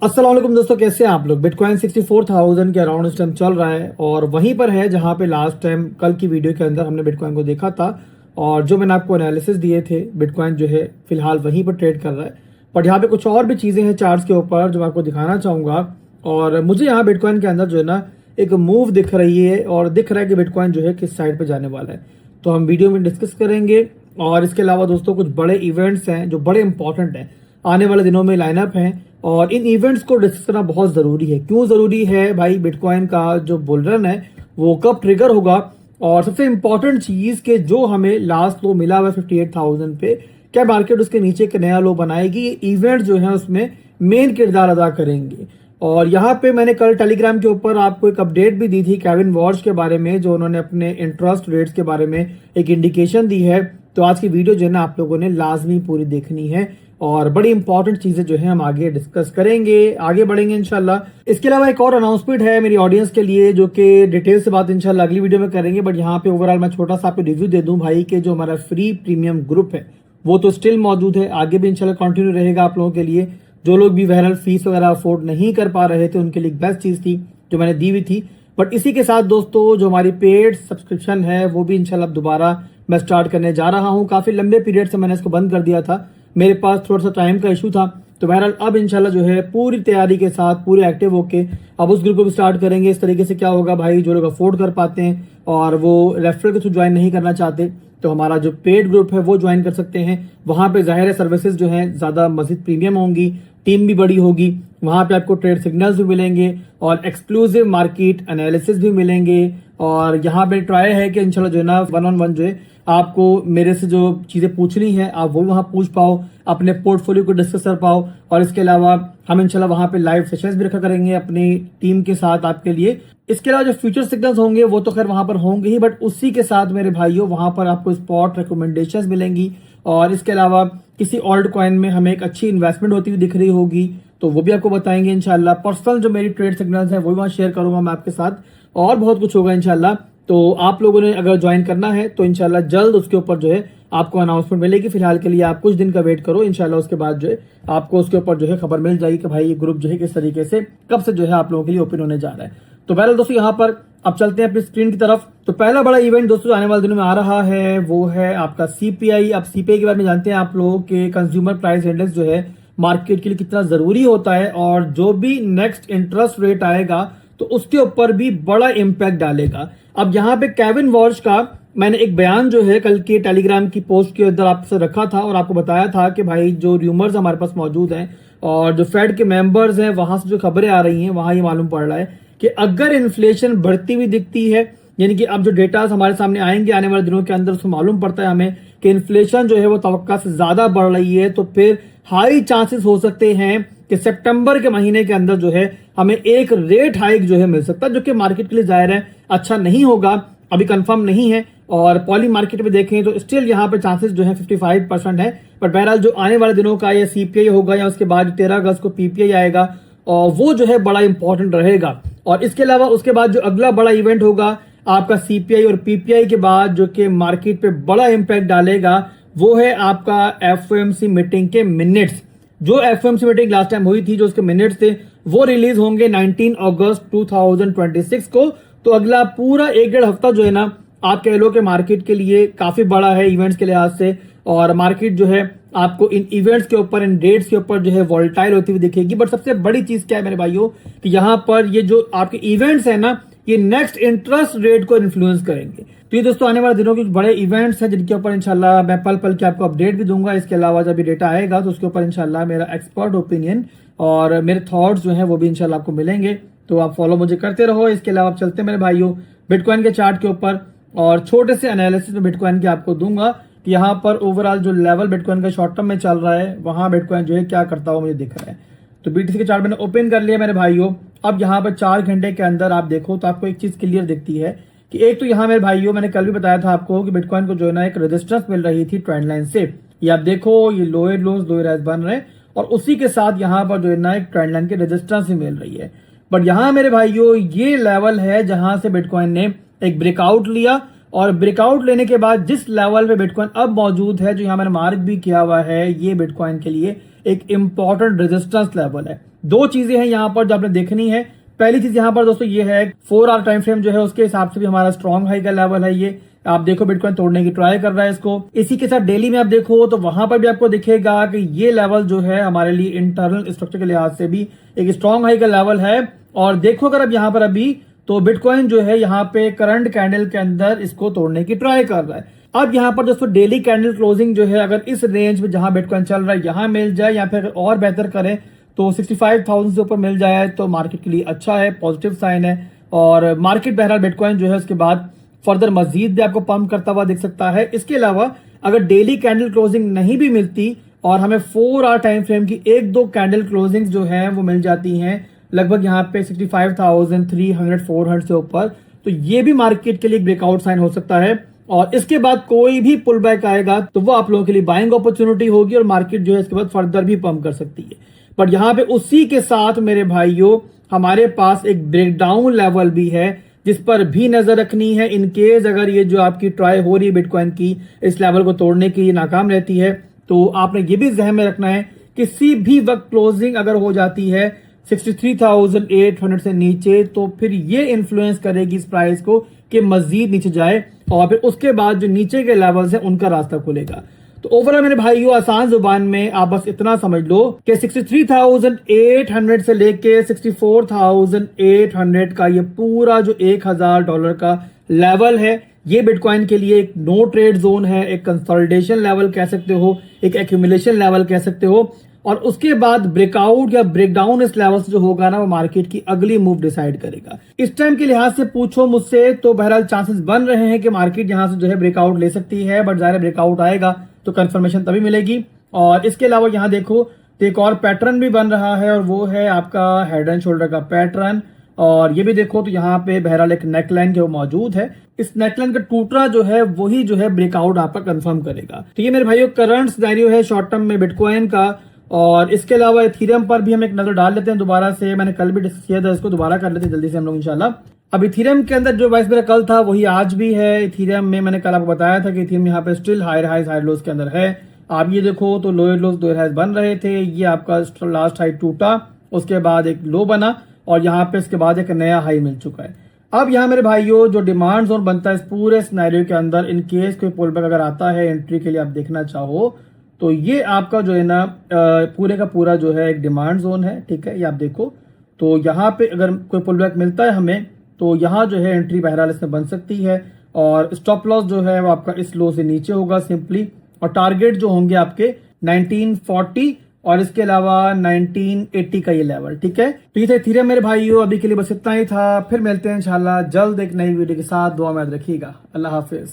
अस्सलाम वालेकुम दोस्तों, कैसे हैं आप लोग। बिटकॉइन 64,000 के अराउंड इस टाइम चल रहा है और वहीं पर है जहां पे लास्ट टाइम कल की वीडियो के अंदर हमने बिटकॉइन को देखा था और जो मैंने आपको एनालिसिस दिए थे। बिटकॉइन जो है फिलहाल वहीं पर ट्रेड कर रहा है, बट यहाँ पे कुछ और भी चीज़ें हैं चार्ट्स के ऊपर जो मैं आपको दिखाना चाहूँगा। और मुझे यहाँ बिटकॉइन के अंदर जो है ना एक मूव दिख रही है और दिख रहा है कि बिटकॉइन जो है किस साइड पर जाने वाला है, तो हम वीडियो में डिस्कस करेंगे। और इसके अलावा दोस्तों कुछ बड़े इवेंट्स हैं जो बड़े इंपॉर्टेंट हैं, आने वाले दिनों में लाइनअप हैं और इन इवेंट्स को डिस्कस करना बहुत ज़रूरी है। क्यों ज़रूरी है भाई, बिटकॉइन का जो बुल रन है वो कब ट्रिगर होगा, और सबसे इंपॉर्टेंट चीज़ के जो हमें लास्ट लो मिला हुआ है 58,000 पे, क्या मार्केट उसके नीचे एक नया लो बनाएगी। ये इवेंट जो है उसमें मेन किरदार अदा करेंगे। और यहाँ पे मैंने कल टेलीग्राम के ऊपर आपको एक अपडेट भी दी थी केविन वॉर्श के बारे में, जो उन्होंने अपने इंटरेस्ट रेट्स के बारे में एक इंडिकेशन दी है। तो आज की वीडियो जो है ना आप लोगों ने लाजमी पूरी देखनी है और बड़ी इंपॉर्टेंट चीजें जो है हम आगे डिस्कस करेंगे, आगे बढ़ेंगे इंशाल्लाह। इसके अलावा एक और अनाउंसमेंट है मेरी ऑडियंस के लिए, जो कि डिटेल से बात इंशाल्लाह अगली वीडियो में करेंगे। बट यहाँ पे ओवरऑल मैं छोटा सा आपको रिव्यू दे दूं भाई कि जो हमारा फ्री प्रीमियम ग्रुप है वो तो स्टिल मौजूद है, आगे भी इंशाल्लाह कंटिन्यू रहेगा आप लोगों के लिए। जो लोग भी वहरल फीस वगैरह अफोर्ड नहीं कर पा रहे थे उनके लिए बेस्ट चीज थी जो मैंने दी हुई थी। बट इसी के साथ दोस्तों जो हमारी पेड सब्सक्रिप्शन है वो भी इंशाल्लाह दोबारा मैं स्टार्ट करने जा रहा हूँ। काफी लंबे पीरियड से मैंने इसको बंद कर दिया था, मेरे पास थोड़ा सा टाइम का इशू था। तो बहरहाल अब इंशाल्लाह जो है पूरी तैयारी के साथ पूरे एक्टिव होके अब उस ग्रुप को भी स्टार्ट करेंगे। इस तरीके से क्या होगा भाई, जो लोग अफोर्ड कर पाते हैं और वो रेफरल के थ्रू ज्वाइन नहीं करना चाहते तो हमारा जो पेड ग्रुप है वो ज्वाइन कर सकते हैं। वहां पे जाहिर है सर्विसेज जो है ज्यादा मजीद प्रीमियम होंगी, टीम भी बड़ी होगी, वहां पे आपको ट्रेड सिग्नल्स भी मिलेंगे और एक्सक्लूसिव मार्केट एनालिसिस भी मिलेंगे। और यहाँ पे ट्राई है कि इंशाल्लाह जो है ना 1-on-1 जो है आपको मेरे से जो चीजें पूछनी है आप वो वहां पूछ पाओ, अपने पोर्टफोलियो को डिस्कस कर पाओ। और इसके अलावा हम इंशाल्लाह वहां पे लाइव सेशंस भी रखा करेंगे अपनी टीम के साथ आपके लिए। इसके अलावा जो फ्यूचर सिग्नल्स होंगे वो तो खैर वहां पर होंगे ही, बट उसी के साथ मेरे भाइयों वहां पर आपको स्पॉट रिकमेंडेशंस मिलेंगी। और इसके अलावा किसी ऑल्ट कॉइन में हमें एक अच्छी इन्वेस्टमेंट होती हुई दिख रही होगी तो वो भी आपको बताएंगे इंशाल्लाह। पर्सनल जो मेरी ट्रेड सिग्नल्स है वो भी वहां शेयर करूंगा मैं आपके साथ, और बहुत कुछ होगा इंशाल्लाह। तो आप लोगों ने अगर ज्वाइन करना है तो इंशाल्लाह जल्द उसके ऊपर जो है आपको अनाउंसमेंट मिलेगी। फिलहाल के लिए आप कुछ दिन का वेट करो, इंशाल्लाह उसके बाद जो है आपको उसके ऊपर जो है खबर मिल जाएगी कि भाई ये ग्रुप जो है किस तरीके से कब से जो है आप लोगों के लिए ओपन होने जा रहा है। तो बहरहाल दोस्तों यहाँ पर अब चलते हैं अपनी स्क्रीन की तरफ। तो पहला बड़ा इवेंट दोस्तों आने वाले दिनों में आ रहा है वो है आपका सीपीआई। अब सीपीआई के बारे में जानते हैं आप लोग के कंज्यूमर प्राइस इंडेक्स जो है मार्केट के लिए कितना जरूरी होता है, और जो भी नेक्स्ट इंटरेस्ट रेट आएगा तो उसके ऊपर भी बड़ा इंपैक्ट डालेगा। अब यहाँ पे केविन वॉर्श का मैंने एक बयान जो है कल के टेलीग्राम की पोस्ट के अंदर आपसे रखा था और आपको बताया था कि भाई जो र्यूमर्स हमारे पास मौजूद हैं और जो फेड के मेंबर्स हैं वहां से जो खबरें आ रही हैं वहां ये मालूम पड़ रहा है कि अगर इन्फ्लेशन बढ़ती हुई दिखती है, यानी कि अब जो डेटा हमारे सामने आएंगे आने वाले दिनों के अंदर उसमें मालूम पड़ता है हमें कि इन्फ्लेशन जो है वो तवक्का से ज्यादा बढ़ रही है, तो फिर हाई चांसेस हो सकते हैं कि सितंबर के महीने के अंदर जो है हमें एक रेट हाइक जो है मिल सकता है, जो कि मार्केट के लिए जाहिर है अच्छा नहीं होगा, अभी कंफर्म नहीं है। और पॉली मार्केट में देखें तो स्टिल यहाँ पे चांसेस जो है 55% है। बट बहरहाल जो आने वाले दिनों का या सीपीआई होगा या उसके बाद 13 अगस्त को पीपीआई आएगा और वो जो है बड़ा इंपॉर्टेंट रहेगा। और इसके अलावा उसके बाद जो अगला बड़ा इवेंट होगा आपका सीपीआई और पीपीआई के बाद जो कि मार्केट पे बड़ा इंपैक्ट डालेगा वो है आपका एफओएमसी मीटिंग के मिनट्स। जो एफओएमसी मीटिंग लास्ट टाइम हुई थी जो उसके मिनट्स थे वो रिलीज होंगे 19 अगस्त 2026 को। तो अगला पूरा 1-1.5 हफ्ता जो है ना आप कह लो कि मार्केट के लिए काफी बड़ा है इवेंट्स के लिहाज से, और मार्केट जो है आपको इन इवेंट्स के ऊपर इन डेट्स के ऊपर जो है वॉलेटाइल होती हुई दिखेगी। बट सबसे बड़ी चीज क्या है मेरे भाइयों कि यहाँ पर ये जो आपके इवेंट्स है ना ये नेक्स्ट इंटरेस्ट रेट को इन्फ्लुएंस करेंगे। तो ये दोस्तों आने वाले दिनों के बड़े इवेंट्स हैं जिनके ऊपर इंशाल्लाह मैं पल पल के आपको अपडेट भी दूंगा। इसके अलावा जब ये डेटा आएगा तो उसके ऊपर इंशाल्लाह मेरा एक्सपर्ट ओपिनियन और मेरे थॉट्स जो हैं वो भी इंशाल्लाह आपको मिलेंगे। तो आप फॉलो मुझे करते रहो। इसके अलावा आप चलते हैं मेरे भाइयों बिटकॉइन के चार्ट के ऊपर और छोटे से एनालिसिस में बिटकॉइन के आपको दूंगा कि यहाँ पर ओवरऑल जो लेवल बिटकॉइन का शॉर्ट टर्म में चल रहा है वहां बिटकॉइन जो है क्या करता हुआ मुझे दिख रहा है। तो बीटीसी के चार्ट मैंने ओपन कर लिया मेरे भाइयों। अब यहाँ पर 4 घंटे के अंदर आप देखो तो आपको एक चीज क्लियर दिखती है कि एक तो यहाँ मेरे भाइयों मैंने कल भी बताया था आपको कि बिटकॉइन को जो है ना एक रेजिस्टेंस मिल रही थी ट्रेंड लाइन से। ये आप देखो ये लोअर लोज लोअर हाइज बन रहे हैं और उसी के साथ यहाँ पर जो है ना एक ट्रेंड लाइन की रेजिस्टेंस भी मिल रही है। बट यहाँ मेरे भाइयों ये लेवल है जहां से बिटकॉइन ने एक ब्रेकआउट लिया और ब्रेकआउट लेने के बाद जिस लेवल पे बिटकॉइन अब मौजूद है जो यहाँ मैंने मार्क भी किया हुआ है ये बिटकॉइन के लिए एक इंपॉर्टेंट रेजिस्टेंस लेवल है। दो चीजें हैं यहाँ पर जो आपने देखनी है। पहली चीज यहाँ पर दोस्तों ये है 4 आवर टाइम फ्रेम जो है उसके हिसाब से भी हमारा स्ट्रॉन्ग हाई का लेवल है। ये आप देखो बिटकॉइन तोड़ने की ट्राई कर रहा है इसको। इसी के साथ डेली में आप देखो तो वहां पर भी आपको दिखेगा कि ये लेवल जो है हमारे लिए इंटरनल स्ट्रक्चर के लिहाज से भी एक स्ट्रॉन्ग हाई का लेवल है। और देखो अगर अब यहाँ पर अभी तो बिटकॉइन जो है यहाँ पे करंट कैंडल के अंदर इसको तोड़ने की ट्राई कर रहा है। अब यहाँ पर दोस्तों डेली कैंडल क्लोजिंग जो है अगर इस रेंज में जहां बिटकॉइन चल रहा है यहां मिल जाए या फिर और बेहतर करें तो 65,000 से ऊपर मिल जाए तो मार्केट के लिए अच्छा है, पॉजिटिव साइन है। और मार्केट बहरहाल बिटकॉइन जो है उसके बाद फर्दर मजीद भी आपको पंप करता हुआ दिख सकता है। इसके अलावा अगर डेली कैंडल क्लोजिंग नहीं भी मिलती और हमें 4 आवर टाइम फ्रेम की एक दो कैंडल क्लोजिंग जो है वो मिल जाती हैं लगभग यहाँ पे 65,300 400 से ऊपर, तो ये भी मार्केट के लिए एक ब्रेकआउट साइन हो सकता है। और इसके बाद कोई भी पुल बैक आएगा तो वो आप लोगों के लिए बाइंग अपॉर्चुनिटी होगी और मार्केट जो है इसके बाद फर्दर भी पंप कर सकती है। बट यहाँ पे उसी के साथ मेरे भाइयों हमारे पास एक ब्रेकडाउन लेवल भी है जिस पर भी नजर रखनी है। इनकेस अगर ये जो आपकी ट्राई हो रही है बिटकॉइन की इस लेवल को तोड़ने की नाकाम रहती है तो आपने ये भी जहन में रखना है किसी भी वक्त क्लोजिंग अगर हो जाती है 63,800 से नीचे तो फिर ये इन्फ्लुएंस करेगी इस प्राइस को कि मजीद नीचे जाए और फिर उसके बाद जो नीचे के लेवल्स हैं उनका रास्ता खुलेगा। तो ओवरऑल मेरे भाइयों आसान जुबान में आप बस इतना समझ लो कि 63,800 से लेके 64,800 का ये पूरा जो $1,000 का लेवल है ये बिटकॉइन के लिए एक नो ट्रेड जोन है, एक कंसोलिडेशन लेवल कह सकते हो, एक एक्यूमुलेशन लेवल कह सकते हो। और उसके बाद ब्रेकआउट या ब्रेकडाउन इस लेवल से जो होगा ना वो मार्केट की अगली मूव डिसाइड करेगा। इस टाइम के लिहाज से पूछो मुझसे तो बहरहाल चांसेस बन रहे हैं कि मार्केट यहां से जो है ब्रेकआउट ले सकती है, बट जाहिर ब्रेकआउट आएगा तो कंफर्मेशन तभी मिलेगी। और इसके अलावा यहाँ देखो तो एक और पैटर्न भी बन रहा है और वो है आपका हेड एंड शोल्डर का पैटर्न। और ये भी देखो तो यहाँ पे बहरहाल एक नेकलाइन जो मौजूद है, इस नेकलाइन का टूटना जो है वही जो है ब्रेकआउट आपका कंफर्म करेगा। तो ये मेरे भाइयों करंट सिनेरियो है शॉर्ट टर्म में बिटकॉइन का। और इसके अलावा इथेरियम पर भी हम एक नजर डाल लेते हैं दोबारा से, मैंने कल भी डिस्कस किया था, इसको दोबारा कर लेते हैं जल्दी से हम लोग इंशाल्लाह। अब इथेरियम के अंदर जो वाइस मेरा कल था वही आज भी है। इथेरियम में मैंने कल आपको बताया था कि इथेरियम यहाँ पे still higher highs higher lows के अंदर है। आप ये देखो तो लोअर लोज लोअर हाइज बन रहे थे, ये आपका लास्ट हाई टूटा, उसके बाद एक लो बना और यहाँ पे इसके बाद एक नया हाई मिल चुका है। अब यहाँ मेरे भाइयों जो डिमांड जोन बनता है इस पूरे सिनेरियो के अंदर इन केस कोई पुल बैक अगर आता है एंट्री के लिए आप देखना चाहो तो ये आपका जो है ना पूरे का पूरा जो है एक डिमांड जोन है, ठीक है। ये आप देखो तो यहाँ पे अगर कोई पुल बैक मिलता है हमें तो यहाँ जो है एंट्री बहरहाल इसमें बन सकती है। और स्टॉप लॉस जो है वो आपका इस लो से नीचे होगा सिंपली, और टारगेट जो होंगे आपके 1940 और इसके अलावा 1980 का ये लेवल, ठीक है। तो ये था इथेरियम मेरे भाइयों, अभी के लिए बस इतना ही था। फिर मिलते हैं इंशाल्लाह जल्द एक नई वीडियो के साथ। दुआ में याद रखिएगा। अल्लाह हाफिज।